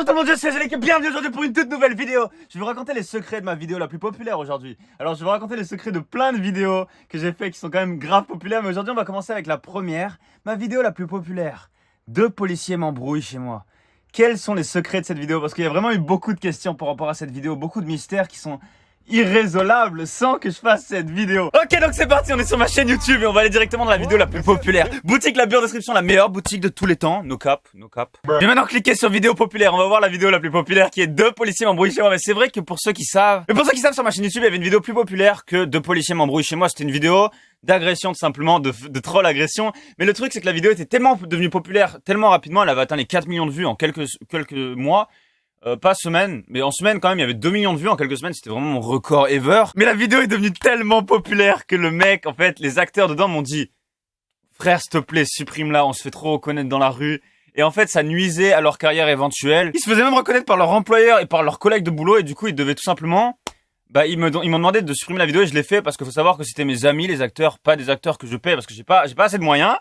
Bonjour tout le monde, je suis Zélik et bienvenue aujourd'hui pour une toute nouvelle vidéo. Je vais vous raconter les secrets de ma vidéo la plus populaire aujourd'hui. Alors je vais vous raconter les secrets de plein de vidéos que j'ai fait qui sont quand même grave populaires. Mais aujourd'hui on va commencer avec la première, ma vidéo la plus populaire. 2 policiers m'embrouillent chez moi. Quels sont les secrets de cette vidéo? Parce qu'il y a vraiment eu beaucoup de questions par rapport à cette vidéo, beaucoup de mystères qui sont irrésolable sans que je fasse cette vidéo. Ok, donc c'est parti, on est sur ma chaîne YouTube et on va aller directement dans la vidéo la plus populaire. Boutique La Bure en description, la meilleure boutique de tous les temps. No cap, no cap. Et maintenant cliquez sur vidéo populaire, on va voir la vidéo la plus populaire qui est 2 policiers m'embrouillent chez moi. Mais c'est vrai que pour ceux qui savent, sur ma chaîne YouTube, il y avait une vidéo plus populaire que 2 policiers m'embrouillent chez moi. C'était une vidéo d'agression tout simplement, de troll agression. Mais le truc c'est que la vidéo était tellement devenue populaire, tellement rapidement, elle avait atteint les 4 millions de vues en quelques mois. Pas semaine, mais en semaine quand même, il y avait 2 millions de vues en quelques semaines, c'était vraiment mon record ever. Mais la vidéo est devenue tellement populaire que le mec, en fait, les acteurs dedans m'ont dit « Frère, s'il te plaît, supprime-la, on se fait trop reconnaître dans la rue. » Et en fait, ça nuisait à leur carrière éventuelle. Ils se faisaient même reconnaître par leur employeur et par leurs collègues de boulot, et du coup, ils devaient tout simplement... ils m'ont demandé de supprimer la vidéo et je l'ai fait parce qu'il faut savoir que c'était mes amis, les acteurs, pas des acteurs que je paie parce que j'ai pas assez de moyens.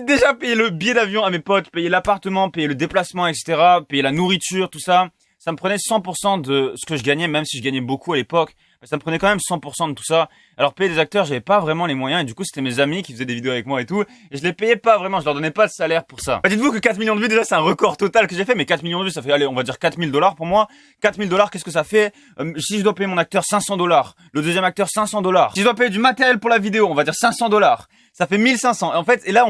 Déjà, payer le billet d'avion à mes potes, payer l'appartement, payer le déplacement, etc., payer la nourriture, tout ça. Ça me prenait 100% de ce que je gagnais, même si je gagnais beaucoup à l'époque. Ça me prenait quand même 100% de tout ça. Alors payer des acteurs, j'avais pas vraiment les moyens et du coup c'était mes amis qui faisaient des vidéos avec moi et tout. Et je les payais pas vraiment, je leur donnais pas de salaire pour ça. Dites-vous que 4 millions de vues déjà c'est un record total que j'ai fait, mais 4 millions de vues ça fait, allez, on va dire 4 000 $ pour moi. 4 000 $, qu'est-ce que ça fait? Si je dois payer mon acteur 500 $, le deuxième acteur 500 $. Si je dois payer du matériel pour la vidéo, on va dire 500 $. Ça fait 1500. En fait, et là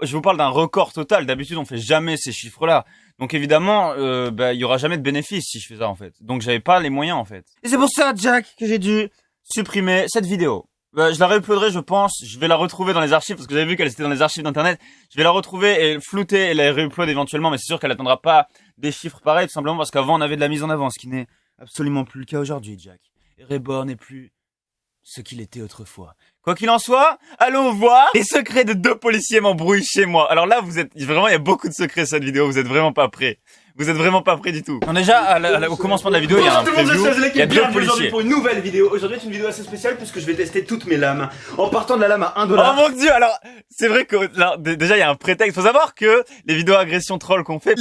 je vous parle d'un record total. D'habitude on fait jamais ces chiffres-là. Donc évidemment, il y aura jamais de bénéfice si je fais ça en fait. Donc j'avais pas les moyens en fait. Et c'est pour ça, Jack, que j'ai dû supprimer cette vidéo. Je la réuploaderai, je pense. Je vais la retrouver dans les archives parce que j'avais vu qu'elle était dans les archives d'internet. Je vais la retrouver et flouter et la réuploader éventuellement, mais c'est sûr qu'elle attendra pas des chiffres pareils, tout simplement parce qu'avant on avait de la mise en avant, ce qui n'est absolument plus le cas aujourd'hui, Jack. Et Reborn n'est plus ce qu'il était autrefois. Quoi qu'il en soit, allons voir les secrets de 2 policiers m'embrouillent chez moi. Alors là, vraiment, il y a beaucoup de secrets sur cette vidéo, vous êtes vraiment pas prêts. Vous êtes vraiment pas prêts du tout. On déjà, au commencement de la vidéo, il y a un preview, il y a 2 policiers. Pour une nouvelle vidéo. Aujourd'hui, c'est une vidéo assez spéciale puisque je vais tester toutes mes lames. En partant de la lame à 1 $. Oh mon dieu, alors, c'est vrai que, là, déjà, il y a un prétexte. Faut savoir que les vidéos agression troll qu'on fait,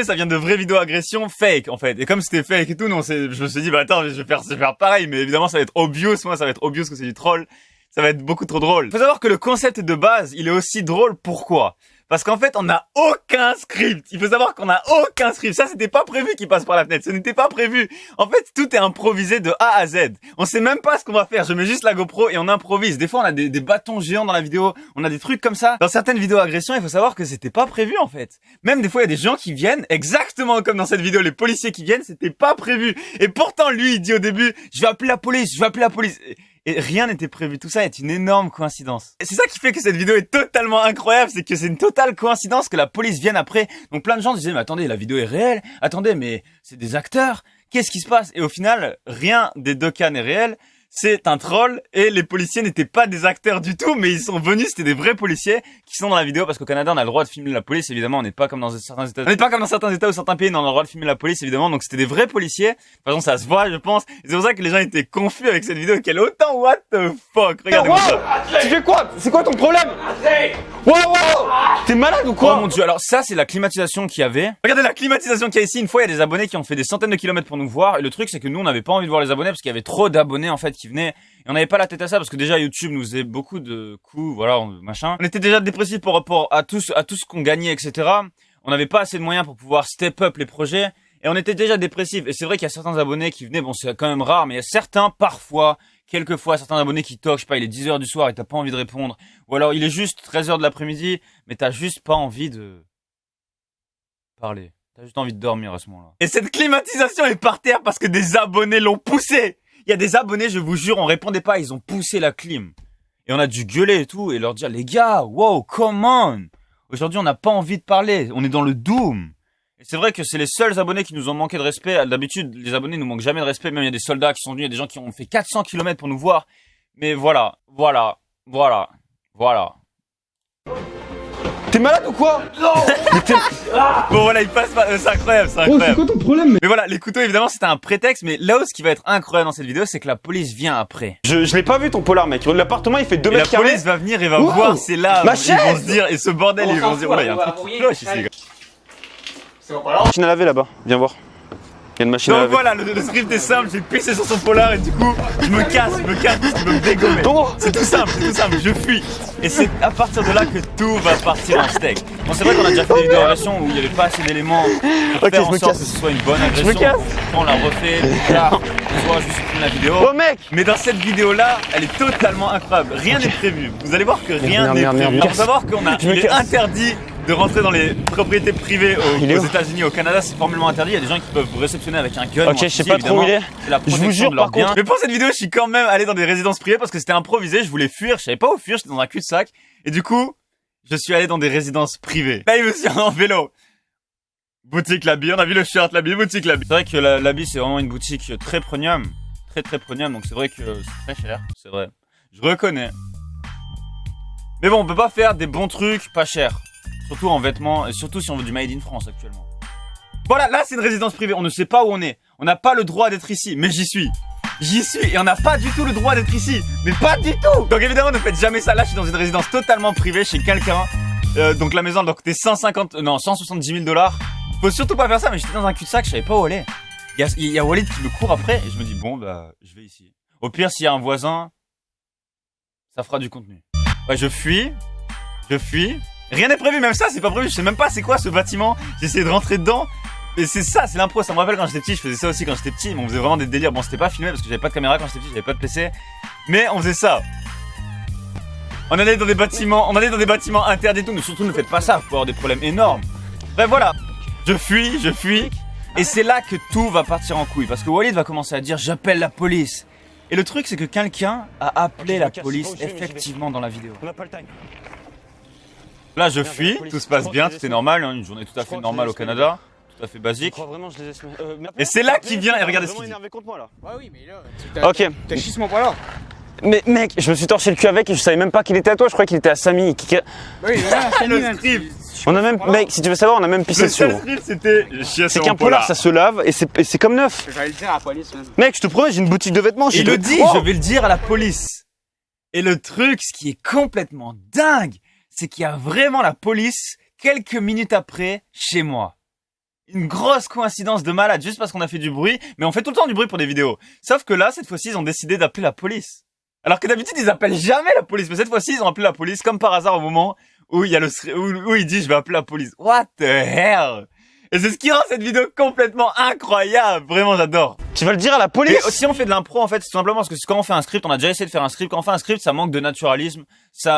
ça vient de vraies vidéos agression fake, en fait. Et comme c'était fake et tout, je me suis dit, attends, je vais faire pareil, mais évidemment, ça va être obvious, moi, ça va être obvious que c'est du troll. Ça va être beaucoup trop drôle. Faut savoir que le concept de base, il est aussi drôle. Pourquoi? Parce qu'en fait, on n'a aucun script. Il faut savoir qu'on n'a aucun script. Ça, c'était pas prévu qu'il passe par la fenêtre. Ce n'était pas prévu. En fait, tout est improvisé de A à Z. On sait même pas ce qu'on va faire. Je mets juste la GoPro et on improvise. Des fois, on a des bâtons géants dans la vidéo. On a des trucs comme ça. Dans certaines vidéos agression, il faut savoir que c'était pas prévu, en fait. Même des fois, il y a des gens qui viennent, exactement comme dans cette vidéo, les policiers qui viennent, c'était pas prévu. Et pourtant, lui, il dit au début, je vais appeler la police. Et rien n'était prévu. Tout ça est une énorme coïncidence. Et c'est ça qui fait que cette vidéo est totalement incroyable. C'est que c'est une totale coïncidence que la police vienne après. Donc plein de gens disaient, mais attendez, la vidéo est réelle. Attendez, mais c'est des acteurs. Qu'est-ce qui se passe? Et au final, rien des 2 cas n'est réel. C'est un troll et les policiers n'étaient pas des acteurs du tout, mais ils sont venus, c'était des vrais policiers qui sont dans la vidéo parce qu'au Canada, on a le droit de filmer la police, évidemment, on n'est pas comme dans certains États. On n'est pas comme dans certains États ou certains pays, on a le droit de filmer la police, évidemment, donc c'était des vrais policiers. De toute façon, ça se voit, je pense. Et c'est pour ça que les gens étaient confus avec cette vidéo, qu'elle est autant what the fuck. Regardez-moi ça. Tu fais quoi? C'est quoi ton problème? Wow! T'es malade ou quoi? Oh mon dieu, alors ça, c'est la climatisation qu'il y avait. Regardez la climatisation qu'il y a ici. Une fois, il y a des abonnés qui ont fait des centaines de kilomètres pour nous voir. Et le truc, c'est que nous, on n'avait pas envie de voir les abonnés parce qu'il y avait trop d'abonnés, en fait, qui venaient. Et on n'avait pas la tête à ça parce que déjà YouTube nous faisait beaucoup de coups, voilà, machin. On était déjà dépressifs par rapport à tout ce qu'on gagnait, etc. On n'avait pas assez de moyens pour pouvoir step up les projets. Et on était déjà dépressifs. Et c'est vrai qu'il y a certains abonnés qui venaient, bon, c'est quand même rare, mais il y a certains, parfois, quelquefois, certains abonnés qui toquent, je sais pas, il est 10h du soir et t'as pas envie de répondre. Ou alors, il est juste 13h de l'après-midi, mais t'as juste pas envie de parler. T'as juste envie de dormir à ce moment-là. Et cette climatisation est par terre parce que des abonnés l'ont poussée. Il y a des abonnés, je vous jure, on répondait pas, ils ont poussé la clim. Et on a dû gueuler et tout, et leur dire, les gars, wow, come on! Aujourd'hui, on n'a pas envie de parler, on est dans le doom. Et c'est vrai que c'est les seuls abonnés qui nous ont manqué de respect. D'habitude, les abonnés nous manquent jamais de respect, même il y a des soldats qui sont venus, il y a des gens qui ont fait 400 km pour nous voir. Mais voilà. T'es malade ou quoi? Non. Bon voilà, il passe pas, c'est incroyable, c'est Oh, incroyable. c'est quoi ton problème? Mais voilà, les couteaux évidemment c'était un prétexte, mais là où ce qui va être incroyable dans cette vidéo, c'est que la police vient après. Je l'ai pas vu ton polar, mec. L'appartement il fait 2 Et la mètres carrés. police va venir et va Wow. voir, c'est là, Ma ils vont chaise. se dire, et ce bordel, ils vont se dire, oh là, il y a un truc qui cloche ici, les gars. Machine à laver là-bas, viens voir. Il y a une machine à Donc laver. voilà, le script est simple, j'ai pissé sur son polar et du coup, je me casse parce qu'il veut me dégommer. C'est tout simple, je fuis. Et c'est à partir de là que tout va partir en steak. Bon, c'est vrai qu'on a déjà fait des vidéos d'agression où il n'y avait pas assez d'éléments pour faire en sorte que ce soit une bonne agression. On l'a refait, là, on voit juste la vidéo. Oh mec! Mais dans cette vidéo-là, elle est totalement incroyable. Rien n'est prévu. Vous allez voir que rien n'est prévu. Il faut savoir qu'il est interdit de rentrer dans les propriétés privées aux États-Unis, au Canada, c'est formellement interdit. Il y a des gens qui peuvent vous réceptionner avec un gun. Ok, je sais pas trop où il est. Je vous jure, par contre. Mais pour cette vidéo, je suis quand même allé dans des résidences privées parce que c'était improvisé. Je voulais fuir, je savais pas où fuir, j'étais dans un cul-de-sac. Et du coup, je suis allé dans des résidences privées. Là, il me suis en vélo. Boutique l'habit, on a vu le shirt, l'habit, boutique l'habit. C'est vrai que l'habit, c'est vraiment une boutique très premium. Très premium, donc c'est vrai que c'est très cher. C'est vrai. Je reconnais. Mais bon, on peut pas faire des bons trucs pas chers. Surtout en vêtements, et surtout si on veut du made in France actuellement. Voilà, là c'est une résidence privée, on ne sait pas où on est. On n'a pas le droit d'être ici, mais j'y suis. J'y suis, et on n'a pas du tout le droit d'être ici. Mais pas du tout. Donc évidemment, ne faites jamais ça. Là, je suis dans une résidence totalement privée chez quelqu'un. Donc la maison, elle doit coûter 170 000 $. Faut surtout pas faire ça, mais j'étais dans un cul-de-sac, je savais pas où aller. Il y a Walid qui me court après, et je me dis, bon, bah, je vais ici. Au pire, s'il y a un voisin, ça fera du contenu. Ouais, je fuis. Rien n'est prévu, même ça c'est pas prévu, je sais même pas c'est quoi ce bâtiment. J'ai essayé de rentrer dedans. Et c'est ça, c'est l'impro, ça me rappelle quand j'étais petit, je faisais ça aussi quand j'étais petit, mais on faisait vraiment des délires. Bon, c'était pas filmé parce que j'avais pas de caméra quand j'étais petit, j'avais pas de PC. Mais on faisait ça. On allait dans des bâtiments interdits et tout, mais surtout ne faites pas ça, faut avoir des problèmes énormes. Bref, voilà. Je fuis. Et c'est là que tout va partir en couille. Parce que Walid va commencer à dire j'appelle la police. Et le truc c'est que quelqu'un a appelé la police effectivement dans la vidéo. On n'a pas le time. Là je fuis, tout se passe bien, tout est normal, hein, une journée tout à fait normale au Canada, tout à fait basique. Et c'est là qu'il vient et regardez ce qu'il dit. Ouais, oui, mais là, Ok. t'as schiste mon polar. Mais mec, je me suis torché le cul avec et je savais même pas qu'il était à toi, je croyais qu'il était à Samy. Oui, mais là, Le script. On a même, mec, si tu veux savoir, on a même pissé Le dessus. seul gros. script c'était C'est qu'un polar, ça se lave et c'est comme neuf. j'allais le dire à la police. Même. Mec, je te promets, j'ai une boutique de vêtements. Il le dit, je vais le dire à la police. Et le truc, ce qui est complètement dingue, c'est qu'il y a vraiment la police quelques minutes après chez moi. Une grosse coïncidence de malade, juste parce qu'on a fait du bruit, mais on fait tout le temps du bruit pour des vidéos. Sauf que là, cette fois-ci, ils ont décidé d'appeler la police. Alors que d'habitude, ils appellent jamais la police, mais cette fois-ci, ils ont appelé la police comme par hasard au moment où il y a où il dit je vais appeler la police. What the hell? Et c'est ce qui rend cette vidéo complètement incroyable. Vraiment, j'adore. Tu vas le dire à la Et police? si on fait de l'impro, en fait, c'est tout simplement parce que quand on fait un script, on a déjà essayé de faire un script. Quand on fait un script, ça manque de naturalisme.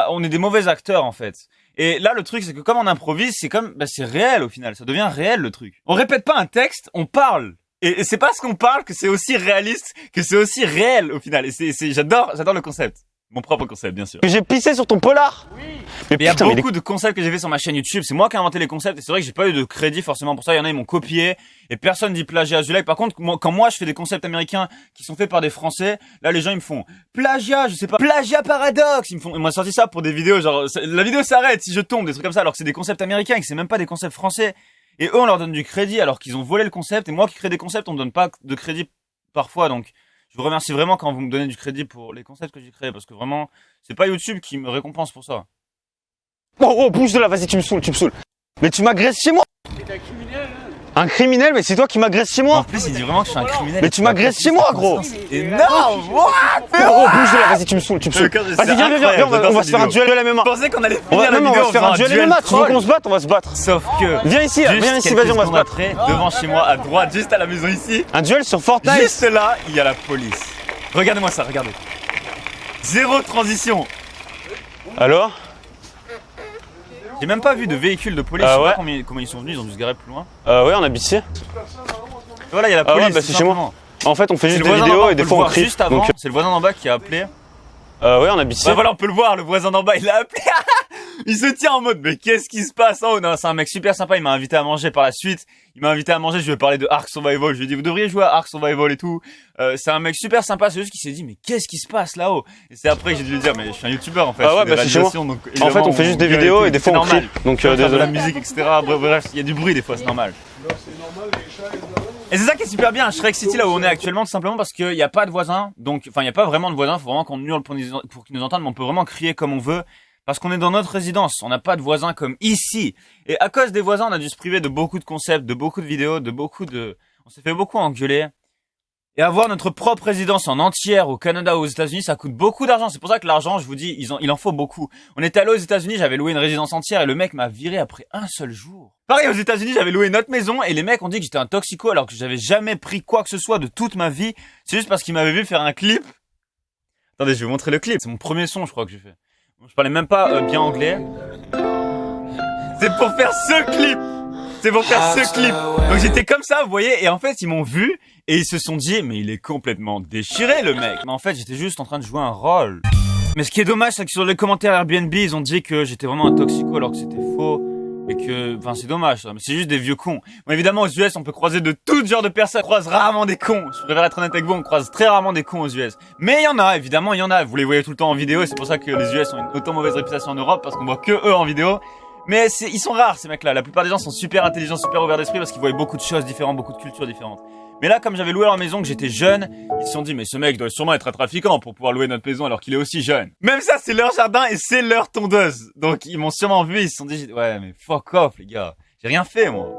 On est des mauvais acteurs, en fait. Et là, le truc, c'est que comme on improvise, c'est comme, c'est réel au final. Ça devient réel, le truc. On répète pas un texte, on parle. Et c'est parce qu'on parle que c'est aussi réaliste, que c'est aussi réel au final. Et j'adore le concept. Mon propre concept, bien sûr. Que j'ai pissé sur ton polar? Oui. Mais il y a putain, beaucoup de concepts que j'ai fait sur ma chaîne YouTube. C'est moi qui ai inventé les concepts et c'est vrai que j'ai pas eu de crédit forcément pour ça. Il y en a, ils m'ont copié et personne dit plagiat. Par contre, quand moi je fais des concepts américains qui sont faits par des Français, là les gens ils me font plagiat, je sais pas, plagiat paradoxe. Ils m'ont sorti ça pour des vidéos genre la vidéo s'arrête si je tombe, des trucs comme ça, alors que c'est des concepts américains et que c'est même pas des concepts français. Et eux on leur donne du crédit alors qu'ils ont volé le concept et moi qui crée des concepts on me donne pas de crédit parfois donc. Je vous remercie vraiment quand vous me donnez du crédit pour les concepts que j'ai créés parce que vraiment, c'est pas YouTube qui me récompense pour ça. Oh, bouge de là, vas-y, tu me saoules. Mais tu m'agresses chez moi. T'es un criminel, hein. Un criminel, mais c'est toi qui m'agresses chez moi. En plus, il dit vraiment que je suis un criminel. Mais tu m'agresses chez moi, gros. Énorme. What? Oh, bouge de là, vas-y, tu me saoules. Vas-y, viens, on va se faire un duel à la MMA. Je pensais qu'on allait On finir la vidéo. va se faire un duel à la MMA. Tu veux qu'on se batte? On va se battre. Sauf que. Viens ici, vas-y, on va se battre. Après, devant chez moi, à droite, juste à la maison ici. Un duel sur Fortnite. Juste là, il y a la police. Regardez-moi ça, regardez. Zéro transition. Alors? J'ai même pas vu de véhicule de police. Je sais pas comment ils sont venus, ils ont dû se garer plus loin. Ouais, on habite ici. Voilà, il y a la police. Ah ouais, bah c'est chez moi. En fait, on fait juste des vidéos vidéos et des fois on crie. Juste avant, c'est le voisin d'en bas qui a appelé. Ouais, on habite ici. Ouais, voilà, on peut le voir, le voisin d'en bas, il l'a appelé. Il se tient en mode, mais qu'est-ce qui se passe? Oh non, c'est un mec super sympa, il m'a invité à manger par la suite. Il m'a invité à manger, je lui ai parlé de Ark Survival. Je lui ai dit, vous devriez jouer à Ark Survival et tout. C'est un mec super sympa, c'est juste qu'il s'est dit, mais qu'est-ce qui se passe là-haut? Et c'est après que j'ai dû lui dire, mais je suis un youtubeur en fait. Ah ouais, bah c'est chez moi. Donc, en fait, on fait juste des vidéos et des fois on crie. Donc, de la désolé. musique, etc. Bref, il y a du bruit des fois, c'est normal. Et c'est ça qui est super bien à Shrek City là où on est actuellement, tout simplement parce qu'il n'y a pas de voisins. Donc, enfin, il n'y a pas vraiment de voisins, faut vraiment qu'on hurle pour qu'ils nous entendent, mais on peut vraiment crier comme on veut. Parce qu'on est dans notre résidence, on n'a pas de voisins comme ici. Et à cause des voisins, on a dû se priver de beaucoup de concepts, de beaucoup de vidéos, on s'est fait beaucoup engueuler. Et avoir notre propre résidence en entière au Canada ou aux États-Unis, ça coûte beaucoup d'argent. C'est pour ça que l'argent, je vous dis, il en faut beaucoup. On était allé aux États-Unis, j'avais loué une résidence entière et le mec m'a viré après un seul jour. Pareil, aux États-Unis, j'avais loué notre maison et les mecs ont dit que j'étais un toxico alors que j'avais jamais pris quoi que ce soit de toute ma vie. C'est juste parce qu'ils m'avaient vu faire un clip. Attendez, je vais vous montrer le clip. C'est mon premier son, je crois que j'ai fait. Je parlais même pas bien anglais. C'est pour faire ce clip. C'est pour faire ce clip. Donc j'étais comme ça, vous voyez, et en fait ils m'ont vu et ils se sont dit mais il est complètement déchiré le mec. Mais en fait j'étais juste en train de jouer un rôle. Mais ce qui est dommage c'est que sur les commentaires Airbnb ils ont dit que j'étais vraiment un toxico alors que c'était faux. Et que, enfin c'est dommage ça, mais c'est juste des vieux cons. Bon évidemment aux US on peut croiser de tout genre de personnes, on croise rarement des cons. Je préfère être honnête avec vous, on croise très rarement des cons aux US. Mais il y en a, évidemment il y en a, vous les voyez tout le temps en vidéo et c'est pour ça que les US ont une autant mauvaise réputation en Europe parce qu'on voit que eux en vidéo. Mais ils sont rares ces mecs-là. La plupart des gens sont super intelligents, super ouverts d'esprit parce qu'ils voient beaucoup de choses différentes, beaucoup de cultures différentes. Mais là, comme j'avais loué leur maison, que j'étais jeune, ils se sont dit mais ce mec doit sûrement être un trafiquant pour pouvoir louer notre maison alors qu'il est aussi jeune. Même ça, c'est leur jardin et c'est leur tondeuse. Donc ils m'ont sûrement vu, ils se sont dit ouais mais fuck off les gars. J'ai rien fait moi.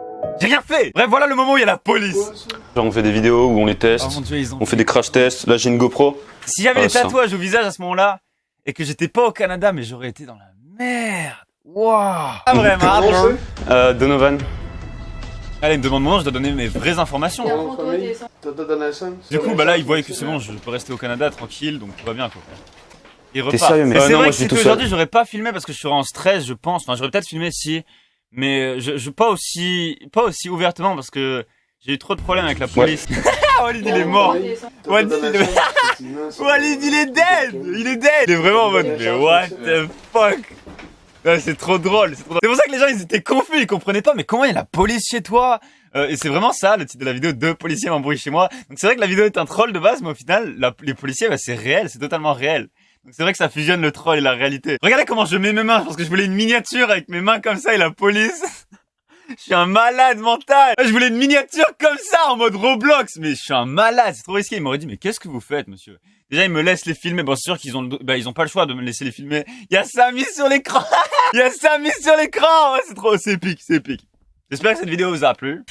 J'ai rien fait. Bref, voilà le moment où il y a la police. Genre on fait des vidéos où on les teste, Oh mon Dieu, on fait des crash tests. Là j'ai une GoPro. Si j'avais des ça. tatouages au visage à ce moment-là et que j'étais pas au Canada, mais j'aurais été dans la merde. Waouh. Pas vraiment. Donovan. Allez, il me demande mon nom, je dois donner mes vraies informations. Du coup, bah là, il voit que c'est bon, je peux rester au Canada tranquille, donc tout va bien quoi. Il repart. sérieux, mec? Et c'est Non, vrai moi, que je vis si tout seul. aujourd'hui j'aurais pas filmé parce que je serais en stress, je pense. Enfin, j'aurais peut-être filmé si, mais je pas aussi ouvertement parce que j'ai eu trop de problèmes avec la police. Walid il est mort. Walid il est dead. Il est dead. Il est vraiment en mode mais what the fuck. Ouais, c'est trop drôle, c'est trop drôle. C'est pour ça que les gens ils étaient confus, ils comprenaient pas mais comment il y a la police chez toi et c'est vraiment ça le titre de la vidéo, 2 policiers m'embrouillent chez moi. Donc c'est vrai que la vidéo est un troll de base mais au final les policiers bah, c'est réel, c'est totalement réel. Donc c'est vrai que ça fusionne le troll et la réalité. Regardez comment je mets mes mains, parce que je voulais une miniature avec mes mains comme ça et la police. Je suis un malade mental. Je voulais une miniature comme ça en mode Roblox mais je suis un malade, c'est trop risqué. Ils m'auraient dit mais qu'est-ce que vous faites monsieur? Déjà, ils me laissent les filmer. Bon, c'est sûr qu'ils ont, ils ont pas le choix de me laisser les filmer. Il y a Samy sur l'écran. Il y a Samy sur l'écran. Ouais, c'est épique, c'est épique. J'espère que cette vidéo vous a plu.